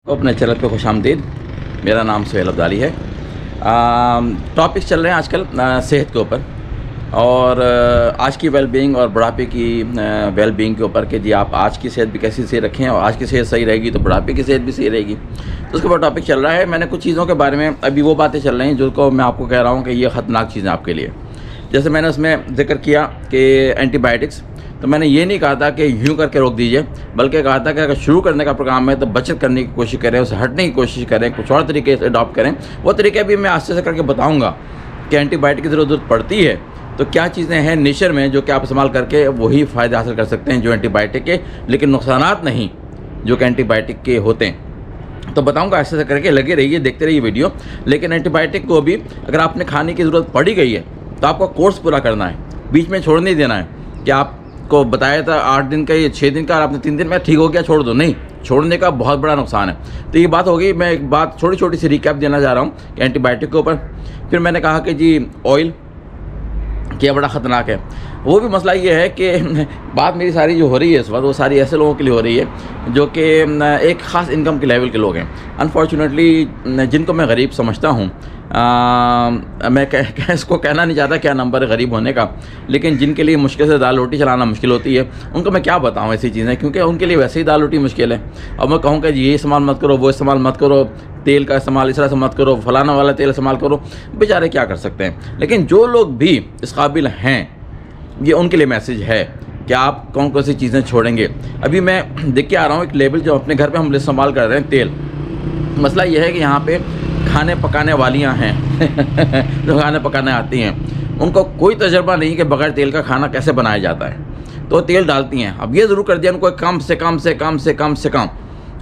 तो अपने चैनल पे खुशामदीद। मेरा नाम सुहेल अब्दाली है। टॉपिक्स चल रहे हैं आजकल सेहत के ऊपर और आज की वेलबींग और बुढ़ापे की वेलबींग के ऊपर कि जी आप आज की सेहत भी कैसी सही रखें और आज की सेहत सही रहेगी तो बुढ़ापे की सेहत भी सही रहेगी। तो उसके ऊपर टॉपिक चल रहा है। मैंने कुछ चीज़ों के बारे में अभी वो बातें चल रही हैं जिनको मैं आपको कह रहा हूँ कि ये ख़तरनाक चीज़ें आपके लिए। जैसे मैंने उसमें ज़िक्र किया कि एंटीबायोटिक्स, तो मैंने ये नहीं कहा था कि यूँ करके रोक दीजिए, बल्कि कहा था कि अगर शुरू करने का प्रोग्राम है तो बचत करने की कोशिश करें, उससे हटने की कोशिश करें, कुछ और तरीके से अडॉप्ट करें। वो तरीके भी मैं आस्ते से करके बताऊंगा कि एंटीबायोटिक की ज़रूरत पड़ती है तो क्या चीज़ें हैं नेचर में जो कि आप इस्तेमाल करके वही फ़ायदे हासिल कर सकते हैं जो एंटीबायोटिक के, लेकिन नुकसानात नहीं जो कि एंटीबायोटिक के होते हैं। तो बताऊंगा, ऐसे ऐसे करके लगे रहिए, देखते रहिए वीडियो। लेकिन एंटीबायोटिक को भी अगर आपने खाने की ज़रूरत पड़ी गई है तो आपको कोर्स पूरा करना है, बीच में छोड़ नहीं देना है कि आपको बताया था 8 दिन का, ये 6 दिन का और आपने 3 दिन में ठीक हो गया छोड़ दो। नहीं, छोड़ने का बहुत बड़ा नुकसान है। तो ये बात होगी। मैं एक बात छोटी छोटी सी रिकैप देना चाह रहा हूँ कि एंटीबायोटिक के ऊपर। फिर मैंने कहा कि जी ऑयल क्या बड़ा ख़तरनाक है। वो भी मसला ये है कि बात मेरी सारी जो हो रही है इस वक्त वो सारी ऐसे लोगों के लिए हो रही है जो कि एक ख़ास इनकम के लेवल के लोग हैं। अनफॉर्चुनेटली जिनको मैं गरीब समझता हूँ, मैं इसको कहना नहीं चाहता क्या नंबर है गरीब होने का, लेकिन जिनके लिए मुश्किल से दाल रोटी चलाना मुश्किल होती है उनको मैं क्या बताऊँ ऐसी चीज़ें, क्योंकि उनके लिए वैसे ही दाल रोटी मुश्किल है। और मैं कहूँ कि ये इस्तेमाल मत करो, वो इस्तेमाल मत करो, तेल का इस्तेमाल इस तरह से मत करो, फलाना वाला तेल इस्तेमाल करो, बेचारे क्या कर सकते हैं। लेकिन जो लोग भी इस काबिल हैं, ये उनके लिए मैसेज है कि आप कौन कौन सी चीज़ें छोड़ेंगे। अभी मैं देख के आ रहा हूँ एक लेबल जो अपने घर पे हम इस्तेमाल कर रहे हैं, तेल। मसला ये है कि यहाँ पे खाने पकाने वालियाँ हैं जो खाने पकाने आती हैं, उनको कोई तजर्बा नहीं कि बगैर तेल का खाना कैसे बनाया जाता है, तो तेल डालती हैं। अब ये ज़रूर कर दिया उनको कम से कम से कम से कम से कम।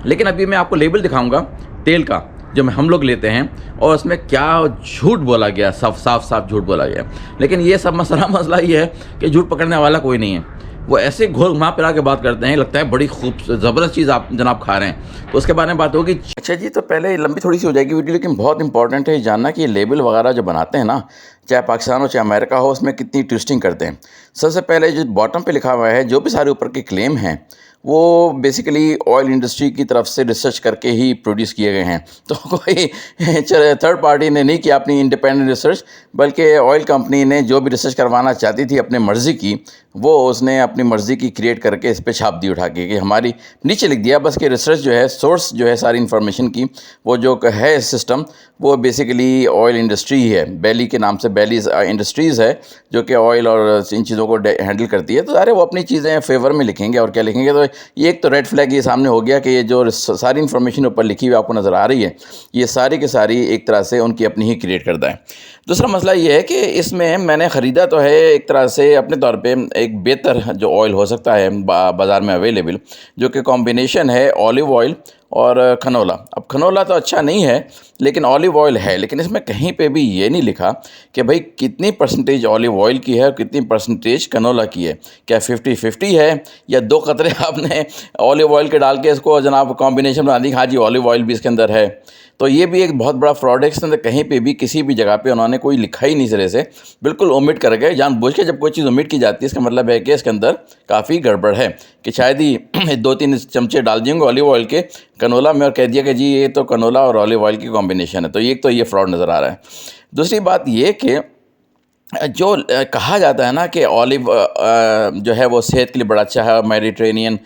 लेकिन अभी मैं आपको लेबल दिखाऊंगा तेल का जो हम लोग लेते हैं और उसमें क्या झूठ बोला गया, साफ झूठ बोला गया। लेकिन ये सब मसला ये है कि झूठ पकड़ने वाला कोई नहीं है। वो ऐसे घोल घुमा फिरा के बात करते हैं, लगता है बड़ी खूब ज़बरदस्त चीज़ आप जनाब खा रहे हैं। तो उसके बारे में बात होगी। अच्छा जी, तो पहले लंबी थोड़ी सी हो जाएगी वीडियो, लेकिन बहुत इंपॉर्टेंट है जानना कि ये लेबल वगैरह जो बनाते हैं ना, चाहे पाकिस्तान हो चाहे अमेरिका हो, उसमें कितनी ट्विस्टिंग करते हैं। सबसे पहले जो बॉटम पे लिखा हुआ है, जो भी सारे ऊपर के क्लेम हैं वो बेसिकली ऑयल इंडस्ट्री की तरफ से रिसर्च करके ही प्रोड्यूस किए गए हैं। तो कोई थर्ड पार्टी ने नहीं किया अपनी इंडिपेंडेंट रिसर्च, बल्कि ऑयल कंपनी ने जो भी रिसर्च करवाना चाहती थी अपने मर्ज़ी की, वो उसने अपनी मर्ज़ी की क्रिएट करके इस पे छाप दी उठा के कि हमारी, नीचे लिख दिया बस कि रिसर्च जो है, सोर्स जो है सारी इन्फॉर्मेशन की, वो जो है सिस्टम, वो बेसिकली ऑयल इंडस्ट्री ही है। बैली के नाम से बैली इंडस्ट्रीज़ है जो कि ऑयल और इन चीज़ों को हैंडल करती है। तो अरे वो अपनी चीज़ें फेवर में लिखेंगे और क्या लिखेंगे। तो ये एक तो रेड फ्लैग ये सामने हो गया कि ये जो सारी इन्फॉर्मेशन ऊपर लिखी हुई आपको नज़र आ रही है, ये सारी की सारी एक तरह से उनकी अपनी ही क्रिएट करता है। दूसरा मसला ये है कि इसमें मैंने ख़रीदा तो है एक तरह से अपने तौर पे एक बेहतर जो ऑयल हो सकता है बाज़ार में अवेलेबल, जो कि कॉम्बिनेशन है ऑलिव ऑयल और खनोला। अब खनोला तो अच्छा नहीं है लेकिन ऑलिव ऑयल है, लेकिन इसमें कहीं पे भी ये नहीं लिखा कि भाई कितनी परसेंटेज ऑलिव ऑयल की है और कितनी परसेंटेज कनोला की है। क्या 50-50 है या 2 कतरे आपने ऑलिव ऑयल के डाल के इसको जनाब कॉम्बिनेशन बना दी, हाँ जी ऑलिव ऑयल भी इसके अंदर है। तो ये भी एक बहुत बड़ा फ्रॉड है। इसके अंदर कहीं पे भी किसी भी जगह पे उन्होंने कोई लिखा ही नहीं सिरे से, बिल्कुल ओमिट कर गए जानबूझ के। जब कोई चीज़ ओमिट की जाती है इसका मतलब है कि इसके अंदर काफ़ी गड़बड़ है, कि शायद ही 2-3 चमचे डाल दिएंगे ऑलिव ऑयल के कनोला में और कह दिया कि जी ये तो कनोला और ऑलिव ऑयल की कॉम्बिनेशन है। तो एक तो ये फ्रॉड नज़र आ रहा है। दूसरी बात ये कि जो कहा जाता है ना कि ऑलिव जो है वो सेहत के लिए बड़ा अच्छा है, मेडिटेरेनियन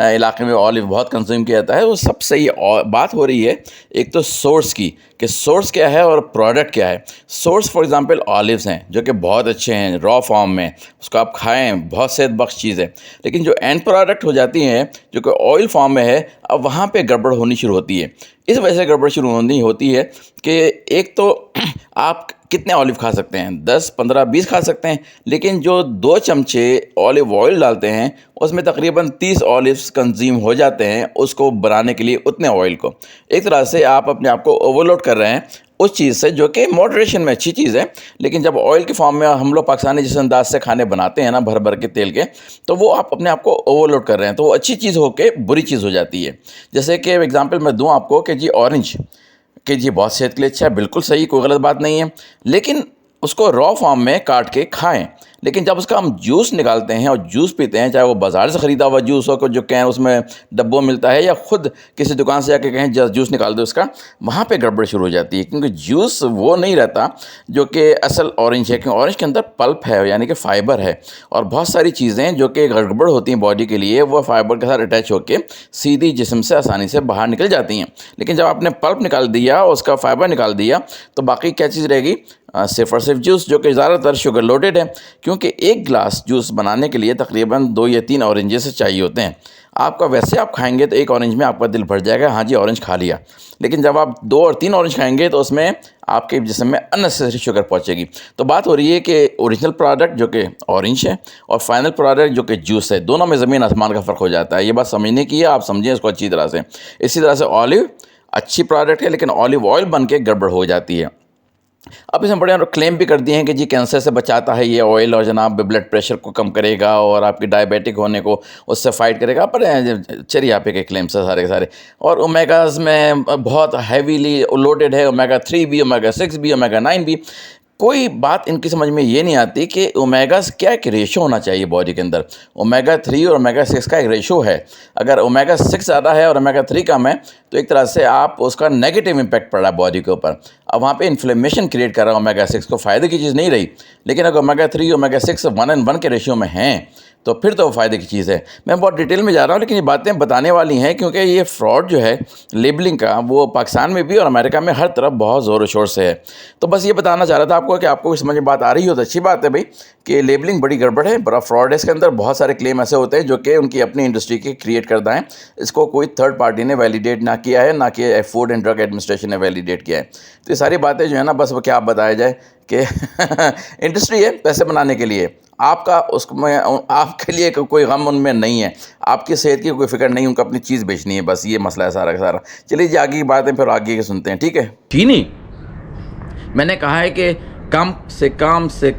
इलाके में ऑलिव बहुत कंज्यूम किया जाता है, वो सब सही बात हो रही है। एक तो सोर्स की, कि सोर्स क्या है और प्रोडक्ट क्या है। सोर्स फॉर एग्जांपल ऑलिव्स हैं जो कि बहुत अच्छे हैं रॉ फॉर्म में, उसको आप खाएं, बहुत सेहत बख्श चीज़ है। लेकिन जो एंड प्रोडक्ट हो जाती हैं जो कि ऑयल फॉर्म में है, अब वहाँ पे गड़बड़ होनी शुरू होती है। इस वजह से गड़बड़ शुरू होती है कि एक तो आप कितने ऑलिव खा सकते हैं, 10, 15, 20 खा सकते हैं, लेकिन जो 2 चमचे ऑलिव ऑयल डालते हैं उसमें तकरीबन 30 ऑलिव्स कंज्यूम हो जाते हैं उसको बनाने के लिए, उतने ऑयल को। एक तरह से आप अपने आप को ओवरलोड कर रहे हैं उस चीज़ से, जो कि मॉडरेशन में अच्छी चीज़ है। लेकिन जब ऑयल के फॉर्म में हम लोग पाकिस्तानी जिस अंदाज से खाने बनाते हैं ना भर भर के तेल के, तो वो आप अपने आप को ओवरलोड कर रहे हैं, तो वो अच्छी चीज़ होके बुरी चीज़ हो जाती है। जैसे कि एग्जांपल मैं दूं आपको कि जी ऑरेंज, कि जी बहुत सेहत के लिए अच्छा है, बिल्कुल सही, कोई गलत बात नहीं है, लेकिन उसको रॉ फॉर्म में काट के खाएं। लेकिन जब उसका हम जूस निकालते हैं और जूस पीते हैं, चाहे वो बाज़ार से ख़रीदा हुआ जूस हो, जो कैन उसमें डब्बों मिलता है, या ख़ुद किसी दुकान से जाके कहें जूस निकाल दो उसका, वहाँ पे गड़बड़ शुरू हो जाती है। क्योंकि जूस वो नहीं रहता जो कि असल ऑरेंज है, क्योंकि ऑरेंज के अंदर पल्प है, यानी कि फ़ाइबर है, और बहुत सारी चीज़ें जो कि गड़बड़ होती हैं बॉडी के लिए, वो फ़ाइबर के साथ अटैच होकर सीधी जिस्म से आसानी से बाहर निकल जाती हैं। लेकिन जब आपने पल्प निकाल दिया, उसका फ़ाइबर निकाल दिया, तो बाकी क्या चीज़ रहेगी? सिर्फ़ और सिर्फ जूस, जो कि ज़्यादातर शुगर लोडेड है, क्योंकि एक गिलास जूस बनाने के लिए तकरीबन 2 या 3 ऑरेंजेस चाहिए होते हैं। आपका वैसे आप खाएंगे तो एक ऑरेंज में आपका दिल भर जाएगा, हाँ जी ऑरेंज खा लिया। लेकिन जब आप 2 और 3 ऑरेंज खाएंगे तो उसमें आपके जिस्म में अननेसेसरी शुगर पहुंचेगी। तो बात हो रही है कि ओरिजिनल प्रोडक्ट जो कि ऑरेंज है और फाइनल प्रोडक्ट जो कि जूस है, दोनों में ज़मीन आसमान का फ़र्क हो जाता है। ये बात समझने की है, आप समझें इसको अच्छी तरह से। इसी तरह से ऑलिव अच्छी प्रोडक्ट है, लेकिन ऑलिव ऑयल बन के गड़बड़ हो जाती है। अब इसमें बड़े क्लेम भी कर दिए हैं कि जी कैंसर से बचाता है ये ऑयल, और जनाब ब्लड प्रेशर को कम करेगा और आपकी डायबिटिक होने को उससे फाइट करेगा। पर चरिया पे के क्लेम्स है सारे के सारे। और ओमेगाज में बहुत हैवीली लोडेड है, ओमेगा 3 भी, ओमेगा 6 भी, ओमेगा 9 भी। कोई बात इनकी समझ में ये नहीं आती कि ओमेगास क्या एक रेशो होना चाहिए बॉडी के अंदर। ओमेगा 3 और ओमेगा 6 का एक रेशो है। अगर ओमेगा 6 ज़्यादा है और ओमेगा 3 कम है तो एक तरह से आप उसका नेगेटिव इम्पैक्ट पड़ रहा है बॉडी के ऊपर। अब वहाँ पे इन्फ्लेमेशन क्रिएट कर रहा है ओमेगा 6, को फ़ायदे की चीज़ नहीं रही। लेकिन अगर ओमेगा 3 ओमेगा 6 1:1 के रेशियो में हैं तो फिर तो फ़ायदे की चीज़ है। मैं बहुत डिटेल में जा रहा हूँ, लेकिन ये बातें बताने वाली हैं क्योंकि ये फ्रॉड जो है लेबलिंग का, वो पाकिस्तान में भी और अमेरिका में हर तरफ बहुत ज़ोर शोर से है। तो बस ये बताना चाह रहा था आपको कि आपको समझ में बात आ रही हो तो अच्छी बात है भाई, कि लेबलिंग बड़ी गड़बड़ है, बड़ा फ्रॉड है इसके अंदर। बहुत सारे क्लेम ऐसे होते हैं जो कि उनकी अपनी इंडस्ट्री के क्रिएट करता है। इसको कोई थर्ड पार्टी ने वैलिडेट ना किया है, ना कि फूड एंड ड्रग एडमिनिस्ट्रेशन ने वैलिडेट किया है। तो ये सारी बातें जो है ना, बस वो क्या बताया जाए कि इंडस्ट्री है पैसे बनाने के लिए। आपका उसमें आपके लिए कोई गम उनमें नहीं है, आपकी सेहत की कोई फिक्र नहीं, उनको अपनी चीज़ बेचनी है, बस ये मसला है सारा का सारा। चलिए जी आगे की बातें फिर आगे के सुनते हैं, ठीक है। चीनी मैंने कहा है कि कम से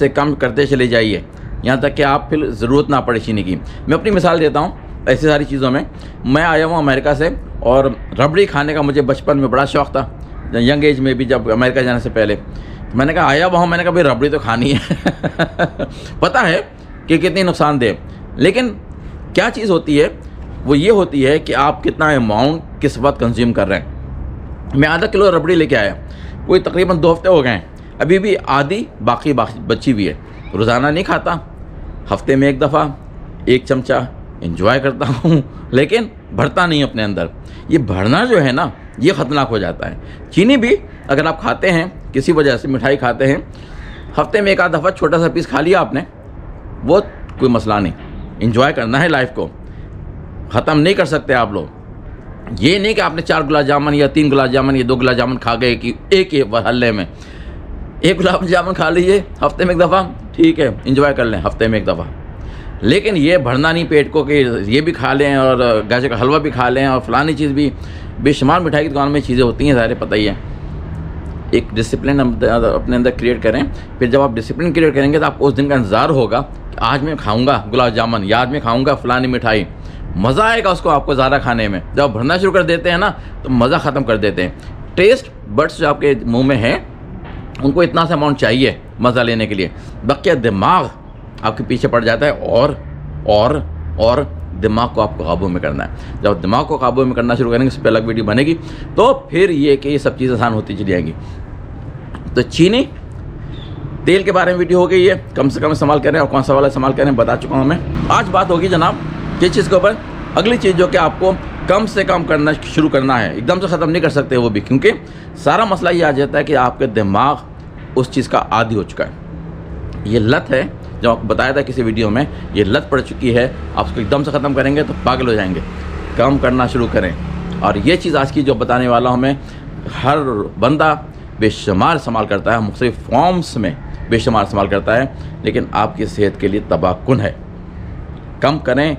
कम करते चले जाइए, यहाँ तक कि आप फिर ज़रूरत ना पड़े चीनी की। मैं अपनी मिसाल देता हूँ ऐसी सारी चीज़ों में। मैं आया हूँ अमेरिका से और रबड़ी खाने का मुझे बचपन में बड़ा शौक़ था, यंग एज में भी, जब अमेरिका जाने से पहले। मैंने कहा आया वहाँ, मैंने कहा भाई रबड़ी तो खानी है पता है कि कितनी नुकसानदेह, लेकिन क्या चीज़ होती है वो ये होती है कि आप कितना अमाउंट किस वक्त कंज्यूम कर रहे हैं। मैं आधा किलो रबड़ी लेके आया, कोई तकरीबन 2 हफ्ते हो गए हैं, अभी भी आधी बाकी बची हुई है। रोज़ाना नहीं खाता, हफ्ते में 1 दफ़ा 1 चमचा एंजॉय करता हूँ, लेकिन भरता नहीं अपने अंदर। ये भरना जो है ना, ये ख़तरनाक हो जाता है। चीनी भी अगर आप खाते हैं, किसी वजह से मिठाई खाते हैं, हफ्ते में 1 आध दफ़ा छोटा सा पीस खा लिया आपने, वो कोई मसला नहीं। एंजॉय करना है लाइफ को, ख़त्म नहीं कर सकते आप लोग। ये नहीं कि आपने 4 गुलाब जामुन या 3 गुलाब जामुन या 2 गुलाब जामुन खा गए कि एक ही हल्ले में। 1 गुलाब जामुन खा लीजिए हफ्ते में 1 दफ़ा, ठीक है, एंजॉय कर लें हफ्ते में 1 दफ़ा। लेकिन ये भरना नहीं पेट को कि ये भी खा लें और गाजर का हलवा भी खा लें और फलानी चीज़ भी। बेशुमार मिठाई की दुकान में चीज़ें होती हैं, सारे पता ही है। एक डिसिप्लिन अपने अंदर क्रिएट करें, फिर जब आप डिसिप्लिन क्रिएट करेंगे तो आपको उस दिन का इंतज़ार होगा कि आज मैं खाऊंगा गुलाब जामुन या आज मैं खाऊंगा फलानी मिठाई। मज़ा आएगा उसको आपको ज़्यादा खाने में। जब भरना शुरू कर देते हैं ना तो मज़ा ख़त्म कर देते हैं। टेस्ट बड्स जो आपके मुँह में हैं उनको इतना सा अमाउंट चाहिए मज़ा लेने के लिए, बाकी दिमाग आपके पीछे पड़ जाता है और दिमाग को आपको काबू में करना है। जब दिमाग को काबू में करना शुरू करेंगे, इस पर अलग वीडियो बनेगी, तो फिर ये कि ये सब चीज़ आसान होती चली जाएंगी। तो चीनी तेल के बारे में वीडियो हो गई है, कम से कम इस्तेमाल करें और कौन सा वाला इस्तेमाल करें बता चुका हूँ मैं। आज बात होगी जनाब किस चीज़ के ऊपर, अगली चीज़ जो कि आपको कम से कम करना शुरू करना है, एकदम से ख़त्म नहीं कर सकते वो भी, क्योंकि सारा मसला ये आ जाता है कि आपके दिमाग उस चीज़ का आदी हो चुका है। ये लत है, जो आपको बताया था किसी वीडियो में, ये लत पड़ चुकी है। आप उसको एकदम से ख़त्म करेंगे तो पागल हो जाएंगे। कम करना शुरू करें। और ये चीज़ आज की जो बताने वाला हूँ मैं, हर बंदा बेशुमार इस्तेमाल करता है, मुख्तलिफ फॉर्म्स में बेशुमार इस्तेमाल करता है, लेकिन आपकी सेहत के लिए तबाहकुन है। कम करें,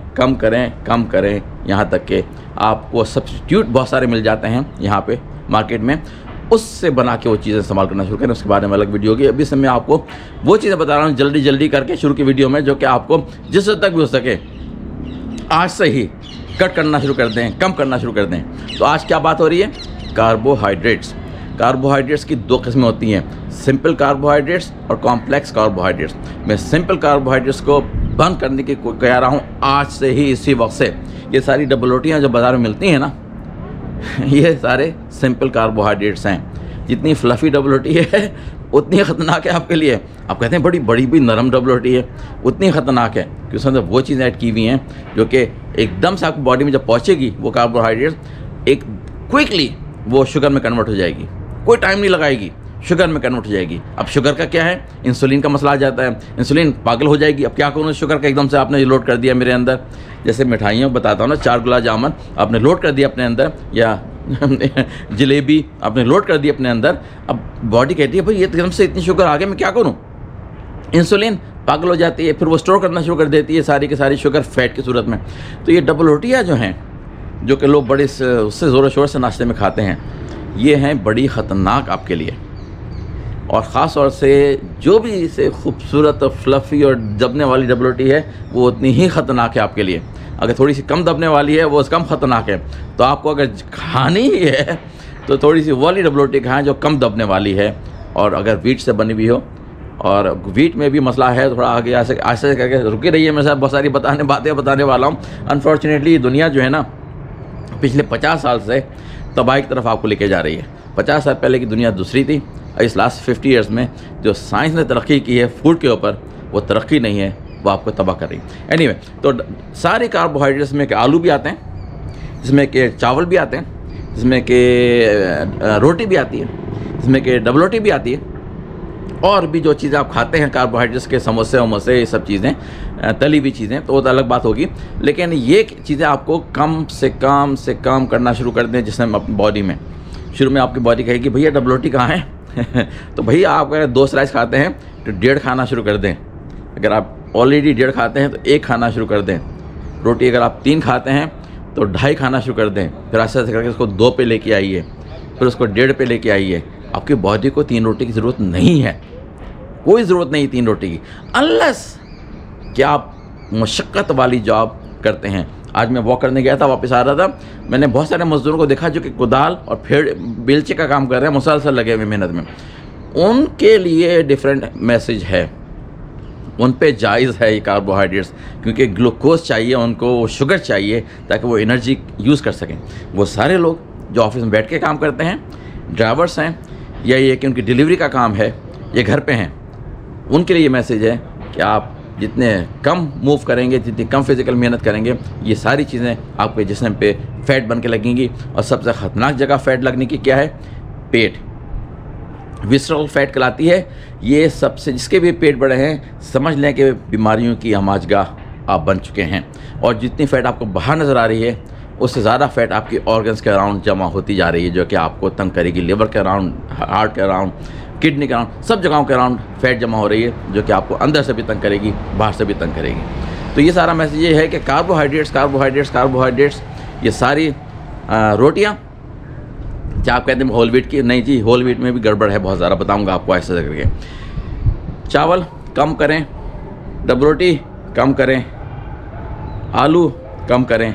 यहाँ तक कि आपको सब्स्टिट्यूट बहुत सारे मिल जाते हैं यहाँ पे मार्केट में, उससे बना के वो चीज़ें इस्तेमाल करना शुरू करें। उसके बारे में अलग वीडियो होगी। अभी से मैं आपको वो चीज़ें बता रहा हूँ जल्दी करके शुरू की वीडियो में, जो कि आपको जिस हद तक भी हो सके आज से ही कट करना शुरू कर दें, कम करना शुरू कर दें। तो आज क्या बात हो रही है, कार्बोहाइड्रेट्स की 2 किस्में होती हैं, सिंपल कार्बोहाइड्रेट्स और कॉम्प्लेक्स कार्बोहाइड्रेट्स। मैं सिंपल कार्बोहाइड्रेट्स को बंद करने की कह रहा हूँ आज से ही, इसी वक्त से। ये सारी डबल रोटियाँ जो बाज़ार में मिलती हैं ना, ये सारे सिंपल कार्बोहाइड्रेट्स हैं। जितनी फ्लफ़ी डबल रोटी है उतनी ख़तरनाक है आपके लिए। आप कहते हैं बड़ी बड़ी भी नरम डबल रोटी है, उतनी ख़तरनाक है कि उसमें वो चीज़ें ऐड की हुई हैं जो कि एकदम से आपकी बॉडी में जब पहुँचेगी वो कार्बोहाइड्रेट एक क्विकली वो शुगर में कन्वर्ट हो जाएगी, कोई टाइम नहीं लगाएगी, शुगर में कन्वर्ट हो जाएगी। अब शुगर का क्या है, इंसुलिन का मसला आ जाता है, इंसुलिन पागल हो जाएगी। अब क्या करूँ शुगर का, एकदम से आपने लोड कर दिया मेरे अंदर। जैसे मिठाइयों बताता हूँ ना, 4 गुलाब जामुन आपने लोड कर दिया अपने अंदर, या जलेबी आपने लोड कर दी अपने अंदर। अब बॉडी कहती है भाई ये एकदम से इतनी शुगर आ गई, मैं क्या करूँ। इंसुलिन पागल हो जाती है, फिर वो स्टोर करना शुरू कर देती है सारी की सारी शुगर फैट की सूरत में। तो ये डबल रोटियाँ जो हैं, जो कि लोग बड़े उससे ज़ोर शोर से नाश्ते में खाते हैं, ये हैं बड़ी ख़तरनाक आपके लिए। और ख़ास तौर से जो भी इसे खूबसूरत और फ्लफ़ी और दबने वाली डबल रोटी है वो उतनी ही ख़तरनाक है आपके लिए। अगर थोड़ी सी कम दबने वाली है वो कम ख़तरनाक है। तो आपको अगर खानी ही है तो थोड़ी सी वाली डबल रोटी खाएँ जो कम दबने वाली है, और अगर व्हीट से बनी हुई हो। और व्हीट में भी मसला है, थोड़ा आगे ऐसे करके रुके रहिए, मेरे साथ बहुत सारी बातें बताने वाला हूँ। अनफॉर्चुनेटली दुनिया जो है ना, पिछले 50 साल से तबाही की तरफ आपको लेके जा रही है। 50 साल पहले की दुनिया दूसरी थी। इस लास्ट 50 ईयर्स में जो साइंस ने तरक्की की है फूड के ऊपर, वो तरक्की नहीं है, वो आपको तबाह कर रही है। एनीवे, तो सारे कार्बोहाइड्रेट्स में के आलू भी आते हैं, जिसमें के चावल भी आते हैं, जिसमें के रोटी भी आती है, जिसमें के डबल रोटी भी आती है, और भी जो चीज़ें आप खाते हैं कार्बोहाइड्रेट्स के, समोसे वमोसे, ये सब चीज़ें, तली हुई चीज़ें, तो वो तो अलग बात होगी। लेकिन ये चीज़ें आपको कम से कम करना शुरू कर दें, जिसमें अपनी बॉडी में शुरू में आपकी बॉडी कहेगी भैया डबल रोटी कहाँ है तो भैया आप अगर 2 स्लाइस खाते हैं तो 1.5 खाना शुरू कर दें। अगर आप ऑलरेडी 1.5 खाते हैं तो 1 खाना शुरू कर दें। रोटी अगर आप 3 खाते हैं तो 2.5 खाना शुरू कर दें। फिर ऐसे ऐसे करके उसको 2 पे लेके आइए, फिर उसको 1.5 पे लेके आइए। आपकी बॉडी को 3 रोटी की ज़रूरत नहीं है, कोई ज़रूरत नहीं 3 रोटी की, अनलेस कि आप मशक्क़त वाली जॉब करते हैं। आज मैं वॉक करने गया था, वापस आ रहा था, मैंने बहुत सारे मज़दूरों को देखा जो कि कुदाल और फिर बेलचे का काम कर रहे हैं, मुसलसल लगे हुए मेहनत में। उनके लिए डिफरेंट मैसेज है, उन पे जायज़ है ये कार्बोहाइड्रेट्स, क्योंकि ग्लूकोज चाहिए उनको, वो शुगर चाहिए ताकि वो एनर्जी यूज़ कर सकें। वो सारे लोग जो ऑफिस में बैठ के काम करते हैं, ड्राइवर्स हैं, या ये कि उनकी डिलीवरी का काम है, ये घर पे हैं, उनके लिए ये मैसेज है कि आप जितने कम मूव करेंगे, जितनी कम फिज़िकल मेहनत करेंगे, ये सारी चीज़ें आपके जिस्म पे फ़ैट बन के लगेंगी। और सबसे ख़तरनाक जगह फ़ैट लगने की क्या है, पेट, विसरल फैट कहलाती है। ये सबसे, जिसके भी पेट बड़े हैं, समझ लें कि बीमारियों की हमाजगाह आप बन चुके हैं। और जितनी फ़ैट आपको बाहर नज़र आ रही है, उससे ज़्यादा फ़ैट आपके ऑर्गन्स के अराउंड जमा होती जा रही है, जो कि आपको तंग करेगी। लिवर के अराउंड, हार्ट के अराउंड, किडनी के अराउंड, सब जगहों के अराउंड फ़ैट जमा हो रही है, जो कि आपको अंदर से भी तंग करेगी, बाहर से भी तंग करेगी। तो ये सारा मैसेज ये है कि कार्बोहाइड्रेट्स, ये सारी रोटियाँ, क्या आप कहते हैं होल व्हीट की, नहीं जी, होल व्हीट में भी गड़बड़ है बहुत ज़्यादा, बताऊँगा आपको ऐसे करके। चावल कम करें, डबल रोटी कम करें, आलू कम करें,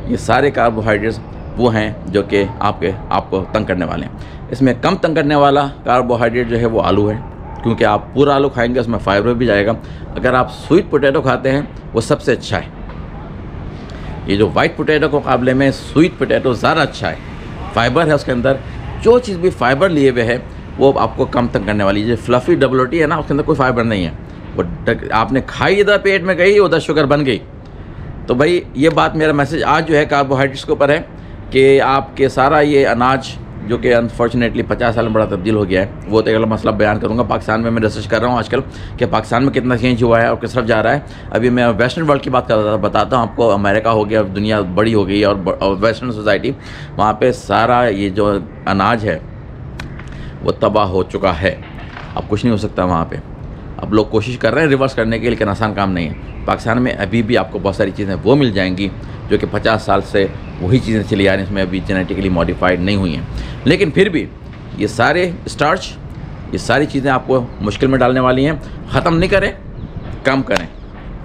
ये सारे कार्बोहाइड्रेट्स वो हैं जो कि आपको तंग करने वाले हैं। इसमें कम तंग करने वाला कार्बोहाइड्रेट जो है वो आलू है, क्योंकि आप पूरा आलू खाएंगे उसमें फाइबर भी जाएगा। अगर आप स्वीट पोटैटो खाते हैं वो सबसे अच्छा है। ये जो वाइट पोटैटो के मुकाबले में स्वीट पोटैटो ज़्यादा अच्छा है, फाइबर है उसके अंदर। जो चीज़ भी फाइबर लिए हुए है वो आपको कम तंग करने वाली है। जो फ्लफ़ी डबल रोटी है ना, उसके अंदर कोई फाइबर नहीं है, वो आपने खाई इधर पेट में गई, उधर शुगर बन गई। तो भाई ये बात, मेरा मैसेज आज जो है कार्बोहाइड्रेट्स के ऊपर है कि आपके सारा ये अनाज जो कि अनफॉर्चुनेटली 50 साल में बड़ा तब्दील हो गया है, वो तो अगला मसला बयान करूँगा। पाकिस्तान में मैं रिसर्च कर रहा हूँ आजकल कि पाकिस्तान में कितना चेंज हुआ है और किस तरफ जा रहा है। अभी मैं वेस्टर्न वर्ल्ड की बात बताता हूँ आपको। अमेरिका हो गया, दुनिया बड़ी हो गई और वेस्टर्न सोसाइटी, वहाँ पे सारा ये जो अनाज है वो तबाह हो चुका है। अब कुछ नहीं हो सकता वहाँ पे। अब लोग कोशिश कर रहे हैं रिवर्स करने की, लेकिन आसान काम नहीं है। पाकिस्तान में अभी भी आपको बहुत सारी चीज़ें वो मिल जाएंगी जो कि 50 साल से वही चीज़ें चली आ रही हैं, इसमें अभी जेनेटिकली मॉडिफाइड नहीं हुई हैं। लेकिन फिर भी ये सारे स्टार्च, ये सारी चीज़ें आपको मुश्किल में डालने वाली हैं। ख़त्म नहीं करें, कम करें,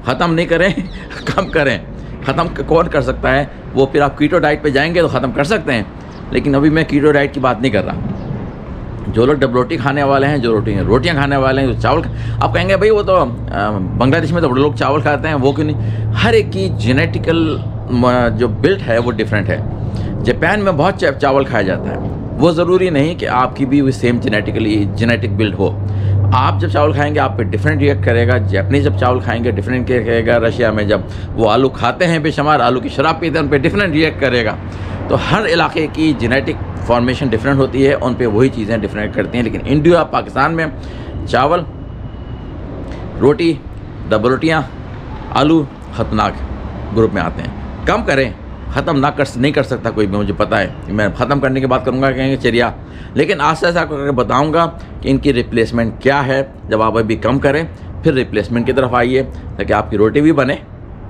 ख़त्म नहीं करें, कम करें। ख़त्म कौन कर सकता है? वो फिर आप कीटो डाइट पे जाएंगे तो ख़त्म कर सकते हैं, लेकिन अभी मैं कीटो डाइट की बात नहीं कर रहा। जो लोग डबल रोटी खाने वाले हैं, जो रोटियां खाने वाले हैं, जो चावल आप कहेंगे भाई वो तो बांग्लादेश में तो लोग चावल खाते हैं, वो क्यों नहीं? हर एक की जेनेटिकल जो बिल्ट है वो डिफरेंट है। जापान में बहुत चावल खाया जाता है, वो ज़रूरी नहीं कि आपकी भी वो सेम जेनेटिक बिल्ड हो। आप जब चावल खाएंगे आप पे डिफरेंट रिएक्ट करेगा, जापानीज जब चावल खाएंगे डिफरेंट करेगा, रशिया में जब वो आलू खाते हैं बेशुमार, आलू की शराब पीते हैं, उन पर डिफरेंट रिएक्ट करेगा। तो हर इलाके की जेनेटिक फॉर्मेशन डिफरेंट होती है, उन पे वही चीज़ें डिफरेंट करती हैं। लेकिन इंडिया पाकिस्तान में चावल, रोटी, डबल रोटियाँ, आलू खतरनाक ग्रुप में आते हैं। कम करें, ख़त्म नहीं कर सकता कोई भी, मुझे पता है कि मैं ख़त्म करने की बात करूँगा कहेंगे चरिया, लेकिन आस्ते आस्ते आपको बताऊँगा कि इनकी रिप्लेसमेंट क्या है। जब आप अभी कम करें फिर रिप्लेसमेंट की तरफ आइए, ताकि आपकी रोटी भी बने,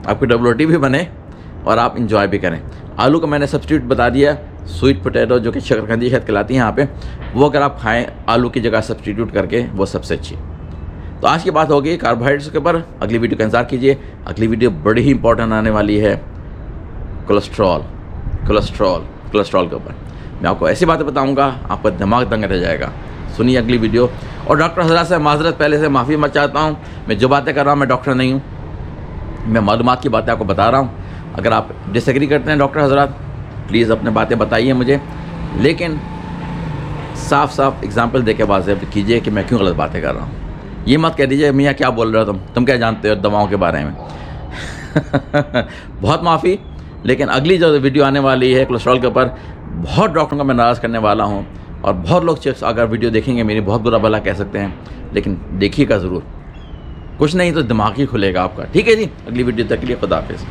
आपकी डबल रोटी भी बने और आप इंजॉय भी करें। आलू का मैंने सब्स्टिट्यूट बता दिया, स्वीट पोटैटो जो कि शकरकंदी शायद कहलाती है यहाँ पे, वो अगर आप खाएँ आलू की जगह सब्स्टिट्यूट करके, वो सबसे अच्छी। तो आज की बात होगी कार्बोहाइड्रेट्स के ऊपर। अगली वीडियो का इंतजार कीजिए, अगली वीडियो बड़ी ही इंपॉर्टेंट आने वाली है कोलेस्ट्रॉल के ऊपर। मैं आपको ऐसी बातें बताऊंगा, आपका दिमाग दंग रह जाएगा। सुनिए अगली वीडियो। और डॉक्टर हजरात से माजरत पहले से माफ़ी मत चाहता हूँ, मैं जो बातें कर रहा हूँ मैं डॉक्टर नहीं हूँ, मैं मालूमात की बातें आपको बता रहा हूँ। अगर आप डिसएग्री करते हैं डॉक्टर हजरात, प्लीज़ अपने बातें बताइए मुझे, लेकिन साफ साफ एग्जाम्पल दे के वाज़ेह कीजिए कि मैं क्यों गलत बातें कर रहा हूँ। ये मत कह दीजिए मियाँ क्या बोल रहे हो तुम क्या जानते हो दवाओं के बारे में। बहुत माफ़ी, लेकिन अगली जो वीडियो आने वाली है कोलेस्ट्रॉल के ऊपर, बहुत डॉक्टरों को मैं नाराज़ करने वाला हूँ, और बहुत लोग अगर वीडियो देखेंगे मेरी बहुत बुरा भला कह सकते हैं, लेकिन देखिएगा ज़रूर, कुछ नहीं तो दिमाग ही खुलेगा आपका। ठीक है जी, अगली वीडियो तक के लिए खुदा हाफिज़।